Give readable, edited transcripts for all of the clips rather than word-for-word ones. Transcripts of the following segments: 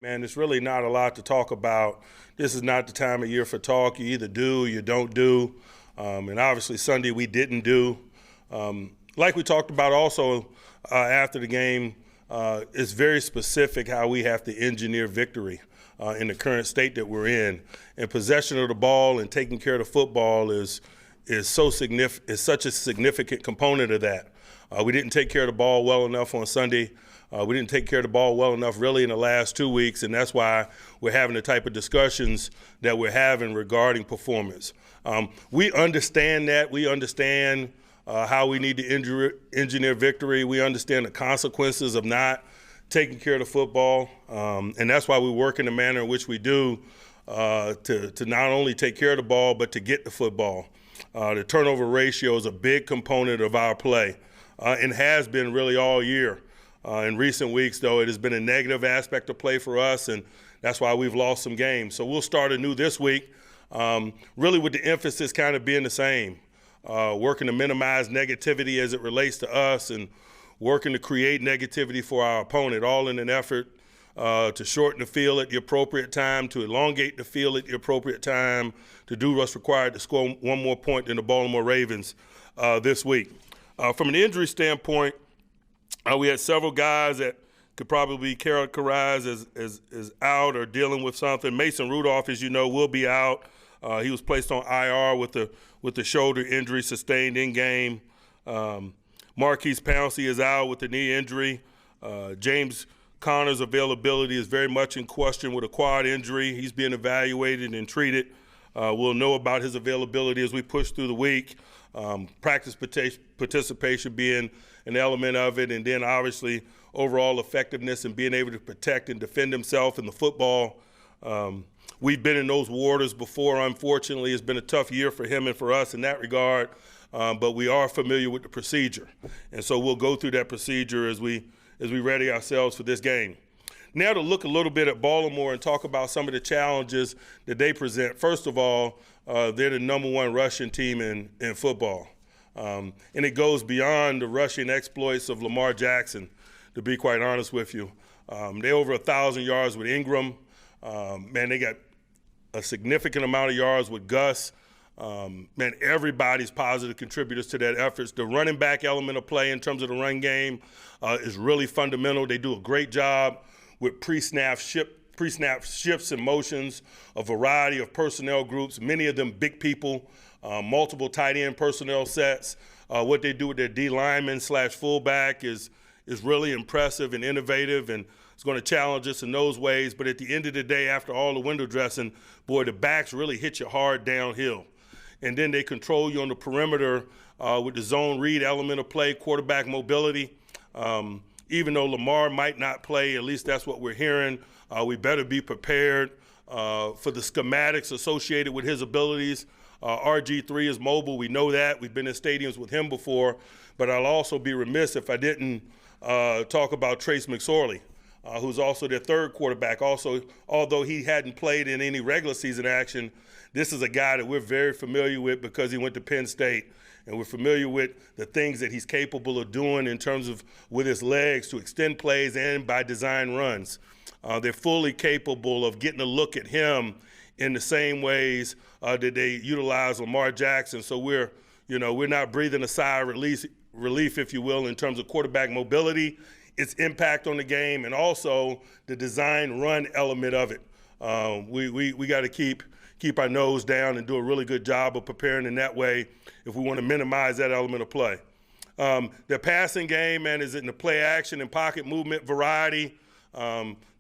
Man, there's really not a lot to talk about. This is not the time of year for talk. You either do or you don't do. And obviously Sunday we didn't do. Like we talked about also after the game, it's very specific how we have to engineer victory in the current state that we're in. And possession of the ball and taking care of the football is such a significant component of that. We didn't take care of the ball well enough on Sunday. We didn't take care of the ball well enough really in the last 2 weeks, and that's why we're having the type of discussions that we're having regarding performance. We understand that. We understand how we need to engineer victory. We understand the consequences of not taking care of the football, and that's why we work in the manner in which we do to not only take care of the ball but to get the football. The turnover ratio is a big component of our play and has been really all year. In recent weeks, though, it has been a negative aspect of play for us, and that's why we've lost some games. So we'll start anew this week, really with the emphasis kind of being the same, working to minimize negativity as it relates to us and working to create negativity for our opponent, all in an effort to shorten the field at the appropriate time, to elongate the field at the appropriate time, to do what's required to score one more point than the Baltimore Ravens this week. From an injury standpoint, we had several guys that could probably be characterized as out or dealing with something. Mason Rudolph, as you know, will be out. He was placed on IR with the shoulder injury sustained in game. Marquise Pouncey is out with the knee injury. James Conner's availability is very much in question with a quad injury. He's being evaluated and treated. We'll know about his availability as we push through the week. Practice participation being an element of it, and then obviously overall effectiveness and being able to protect and defend himself in the football. We've been in those waters before. Unfortunately, it's been a tough year for him and for us in that regard, but we are familiar with the procedure, and so we'll go through that procedure as we ready ourselves for this game. Now to look a little bit at Baltimore and talk about some of the challenges that they present. First of all, they're the number 1 rushing team in football. And it goes beyond the rushing exploits of Lamar Jackson, to be quite honest with you. They're over 1,000 yards with Ingram. Man, they got a significant amount of yards with Gus. Man, everybody's positive contributors to that effort. The running back element of play in terms of the run game is really fundamental. They do a great job with pre-snap shifts and motions, a variety of personnel groups, many of them big people, multiple tight end personnel sets. What they do with their D lineman / fullback is really impressive and innovative, and it's going to challenge us in those ways. But at the end of the day, after all the window dressing, boy, the backs really hit you hard downhill. And then they control you on the perimeter with the zone read element of play, quarterback mobility. Even though Lamar might not play, at least that's what we're hearing, we better be prepared for the schematics associated with his abilities. RG3 is mobile. We know that. We've been in stadiums with him before. But I'll also be remiss if I didn't talk about Trace McSorley, who's also their third quarterback. Also, although he hadn't played in any regular season action, this is a guy that we're very familiar with because he went to Penn State. And we're familiar with the things that he's capable of doing in terms of with his legs to extend plays and by design runs. They're fully capable of getting a look at him in the same ways that they utilize Lamar Jackson. So we're not breathing a sigh of relief, if you will, in terms of quarterback mobility, its impact on the game, and also the design run element of it. We got to keep our nose down and do a really good job of preparing in that way if we want to minimize that element of play. Their passing game, man, is in the play action and pocket movement variety.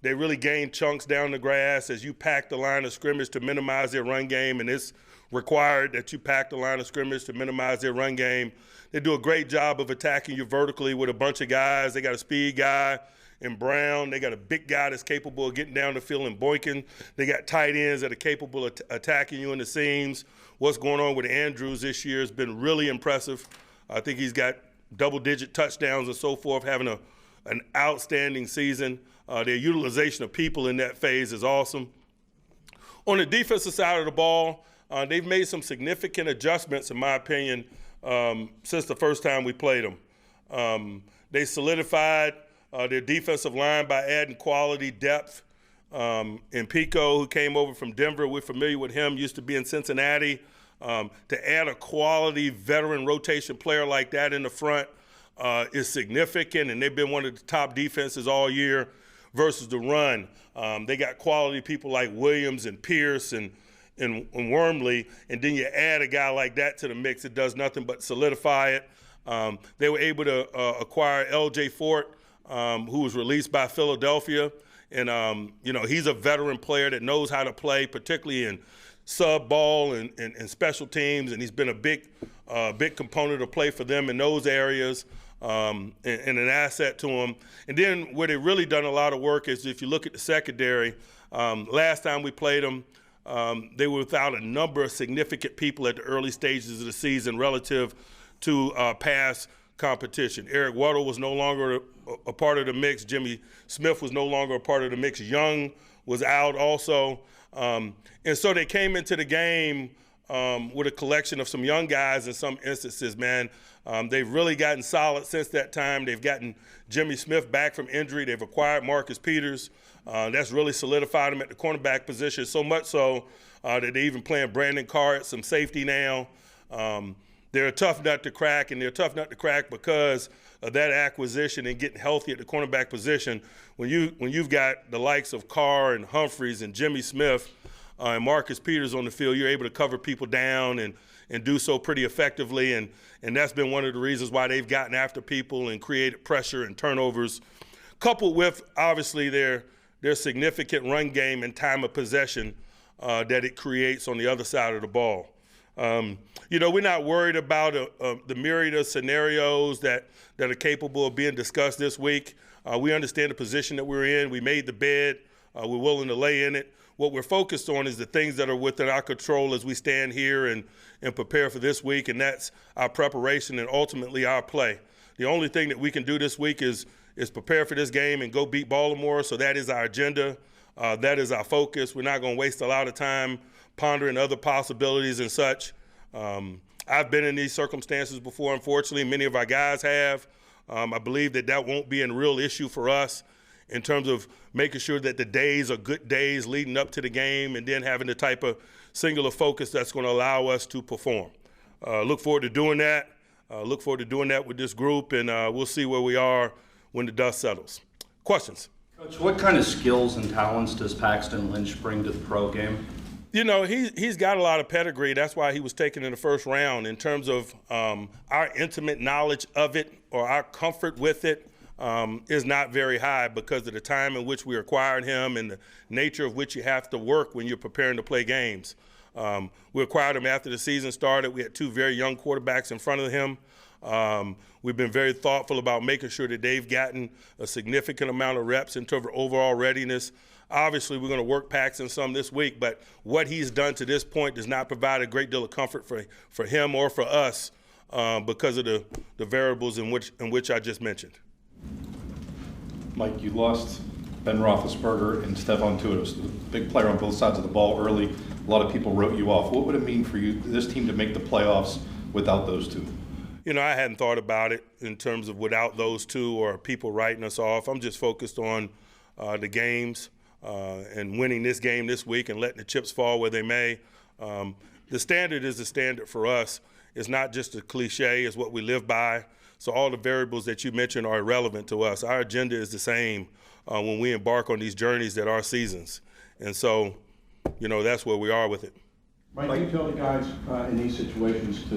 They really gain chunks down the grass as you pack the line of scrimmage to minimize their run game, and it's required that you pack the line of scrimmage to minimize their run game. They do a great job of attacking you vertically with a bunch of guys. They got a speed guy in Brown. They got a big guy that's capable of getting down the field in Boykin. They got tight ends that are capable of attacking you in the seams. What's going on with Andrews this year has been really impressive. I think he's got double-digit touchdowns and so forth, having an outstanding season. Their utilization of people in that phase is awesome. On the defensive side of the ball, they've made some significant adjustments, in my opinion, since the first time we played them. They solidified their defensive line by adding quality depth in Pico, who came over from Denver. We're familiar with him, used to be in Cincinnati. To add a quality veteran rotation player like that in the front is significant, and they've been one of the top defenses all year versus the run. They got quality people like Williams and Pierce and Wormley, and then you add a guy like that to the mix, it does nothing but solidify it. They were able to acquire L.J. Fort, who was released by Philadelphia. And, he's a veteran player that knows how to play, particularly in sub ball and special teams. And he's been a big component of play for them in those areas and an asset to them. And then where they've really done a lot of work is if you look at the secondary, last time we played them, they were without a number of significant people at the early stages of the season relative to pass competition. Eric Weddle was no longer a part of the mix. Jimmy Smith was no longer a part of the mix. Young was out also. And so they came into the game with a collection of some young guys in some instances, man. They've really gotten solid since that time. They've gotten Jimmy Smith back from injury. They've acquired Marcus Peters. That's really solidified him at the cornerback position, so much so that they're even playing Brandon Carr at some safety now. They're a tough nut to crack, and they're a tough nut to crack because of that acquisition and getting healthy at the cornerback position. When you've got the likes of Carr and Humphreys and Jimmy Smith and Marcus Peters on the field, you're able to cover people down and do so pretty effectively, and that's been one of the reasons why they've gotten after people and created pressure and turnovers, coupled with obviously their significant run game and time of possession that it creates on the other side of the ball. We're not worried about the myriad of scenarios that are capable of being discussed this week. We understand the position that we're in. We made the bed. We're willing to lay in it. What we're focused on is the things that are within our control as we stand here and prepare for this week, and that's our preparation and ultimately our play. The only thing that we can do this week is prepare for this game and go beat Baltimore, so that is our agenda. That is our focus. We're not going to waste a lot of time pondering other possibilities and such. I've been in these circumstances before, unfortunately. Many of our guys have. I believe that won't be a real issue for us in terms of making sure that the days are good days leading up to the game and then having the type of singular focus that's going to allow us to perform. Look forward to doing that. Look forward to doing that with this group, and we'll see where we are when the dust settles. Questions? Coach, what kind of skills and talents does Paxton Lynch bring to the pro game? He's got a lot of pedigree. That's why he was taken in the first round. In terms of our intimate knowledge of it or our comfort with it is not very high because of the time in which we acquired him and the nature of which you have to work when you're preparing to play games. We acquired him after the season started. We had two very young quarterbacks in front of him. We've been very thoughtful about making sure that they've gotten a significant amount of reps in terms of overall readiness. Obviously, we're going to work Paxton some this week, but what he's done to this point does not provide a great deal of comfort for him or for us because of the variables in which I just mentioned. Mike, you lost Ben Roethlisberger and Stephon Tuitt, a big player on both sides of the ball early. A lot of people wrote you off. What would it mean for you, this team, to make the playoffs without those two? I hadn't thought about it in terms of without those two or people writing us off. I'm just focused on the games and winning this game this week and letting the chips fall where they may. The standard is the standard for us. It's not just a cliche. It's what we live by. So all the variables that you mentioned are irrelevant to us. Our agenda is the same when we embark on these journeys that are seasons. And so, that's where we are with it. Mike, you tell the guys in these situations to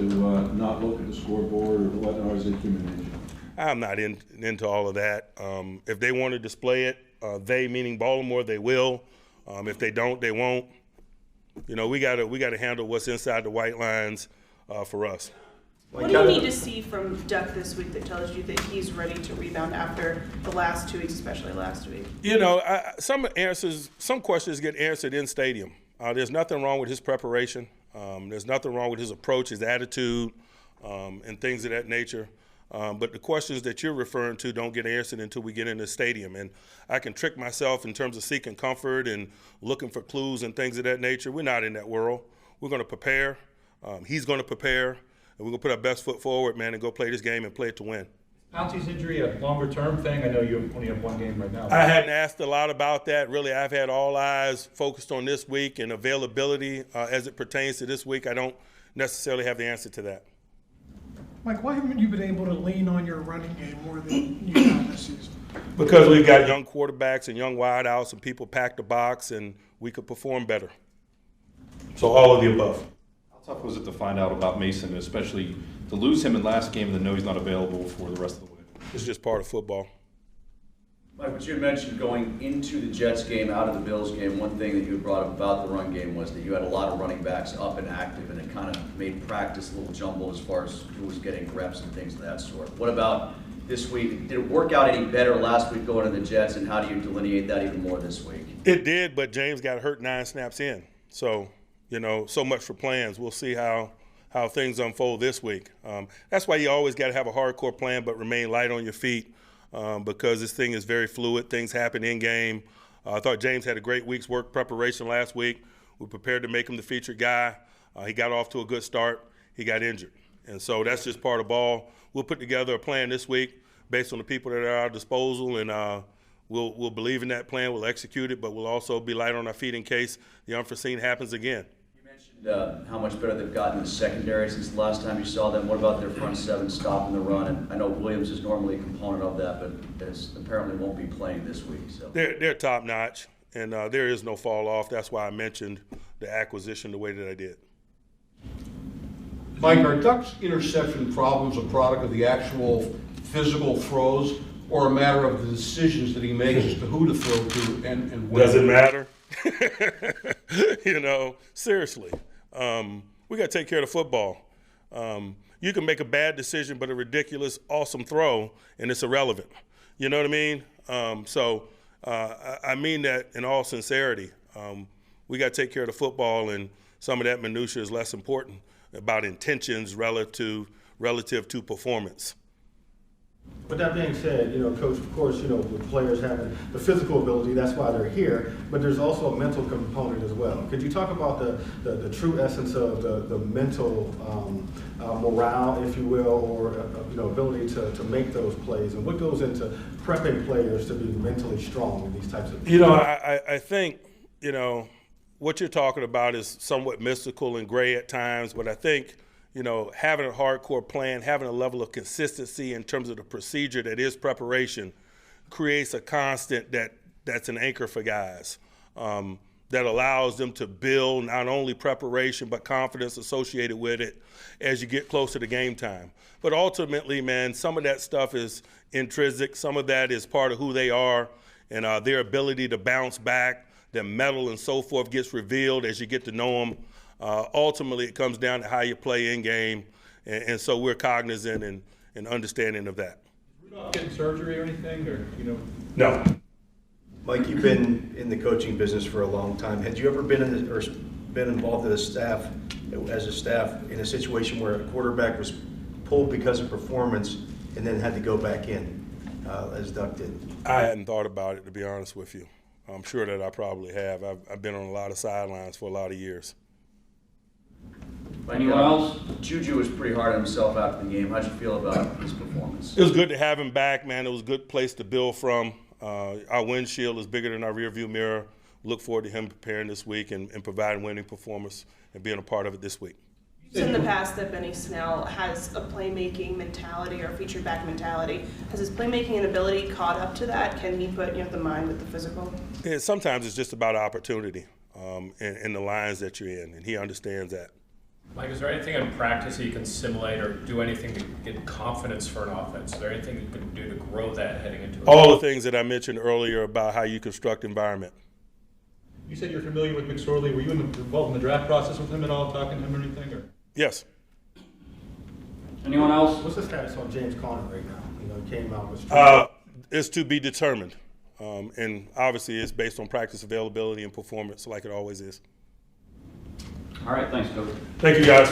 not look at the scoreboard or whatnot, or is it human nature? I'm not into all of that. If they want to display it, they meaning Baltimore, they will. If they don't, they won't. We got to handle what's inside the white lines for us. What do you need to see from Duck this week that tells you that he's ready to rebound after the last 2 weeks, especially last week? Some questions get answered in stadium. There's nothing wrong with his preparation. There's nothing wrong with his approach, his attitude, and things of that nature. But the questions that you're referring to don't get answered until we get in the stadium. And I can trick myself in terms of seeking comfort and looking for clues and things of that nature. We're not in that world. We're going to prepare. He's going to prepare. And we're going to put our best foot forward, man, and go play this game and play it to win. Pouncey's injury a longer-term thing? I know you only have one game right now. I hadn't asked a lot about that. Really, I've had all eyes focused on this week and availability as it pertains to this week. I don't necessarily have the answer to that. Mike, why haven't you been able to lean on your running game more than you have this season? Because we've got young quarterbacks and young wideouts and people pack the box and we could perform better. So all of the above. How tough was it to find out about Mason, especially to lose him in last game and then know he's not available for the rest of the way? It's just part of football. Mike, what you had mentioned going into the Jets game, out of the Bills game, one thing that you had brought up about the run game was that you had a lot of running backs up and active, and it kind of made practice a little jumbled as far as who was getting reps and things of that sort. What about this week? Did it work out any better last week going to the Jets, and how do you delineate that even more this week? It did, but James got hurt 9 snaps in. So, so much for plans. We'll see how things unfold this week. That's why you always got to have a hardcore plan but remain light on your feet. Because this thing is very fluid. Things happen in game. I thought James had a great week's work preparation last week. We prepared to make him the featured guy. He got off to a good start. He got injured. And so that's just part of ball. We'll put together a plan this week based on the people that are at our disposal, and we'll believe in that plan. We'll execute it, but we'll also be light on our feet in case the unforeseen happens again. How much better they've gotten in the secondary since the last time you saw them. What about their front seven stopping the run? And I know Williams is normally a component of that, but apparently won't be playing this week. So They're top notch, and there is no fall off. That's why I mentioned the acquisition the way that I did. Mike, are Duck's interception problems a product of the actual physical throws, or a matter of the decisions that he makes as to who to throw to and when? Does it matter? Seriously. We got to take care of the football. You can make a bad decision, but a ridiculous, awesome throw, and it's irrelevant. You know what I mean? I mean that in all sincerity. We got to take care of the football, and some of that minutia is less important about intentions relative to performance. With that being said, Coach, of course, with players having the physical ability, that's why they're here, but there's also a mental component as well. Could you talk about the true essence of the mental morale, if you will, or ability to make those plays, and what goes into prepping players to be mentally strong in these types of things? I think, what you're talking about is somewhat mystical and gray at times, but I think having a hardcore plan, having a level of consistency in terms of the procedure that is preparation creates a constant that's an anchor for guys that allows them to build not only preparation but confidence associated with it as you get closer to game time. But ultimately, man, some of that stuff is intrinsic. Some of that is part of who they are, and their ability to bounce back, their mettle and so forth gets revealed as you get to know them. Ultimately, it comes down to how you play in game, and so we're cognizant and understanding of that. Rudolph getting surgery or anything, or No. Mike, you've been in the coaching business for a long time. Had you ever been involved as a staff in a situation where a quarterback was pulled because of performance and then had to go back in, as Duck did? I hadn't thought about it, to be honest with you. I'm sure that I probably have. I've been on a lot of sidelines for a lot of years. Anyone else? Juju was pretty hard on himself after the game. How'd you feel about his performance? It was good to have him back, man. It was a good place to build from. Our windshield is bigger than our rearview mirror. Look forward to him preparing this week and providing winning performance and being a part of it this week. In the past that Benny Snell has a playmaking mentality or featured back mentality. Has his playmaking and ability caught up to that? Can he put the mind with the physical? Yeah, sometimes it's just about opportunity in the lines that you're in, and he understands that. Mike, is there anything in practice that you can simulate or do anything to get confidence for an offense? Is there anything you can do to grow that heading into it? All the things that I mentioned earlier about how you construct environment. you said you're familiar with McSorley. Were you involved in the draft process with him at all, talking to him or anything? Or? Yes. Anyone else? What's the status on James Conner right now? He came out with. It's to be determined, and obviously it's based on practice availability and performance, like it always is. All right, thanks, Coach. Thank you, guys.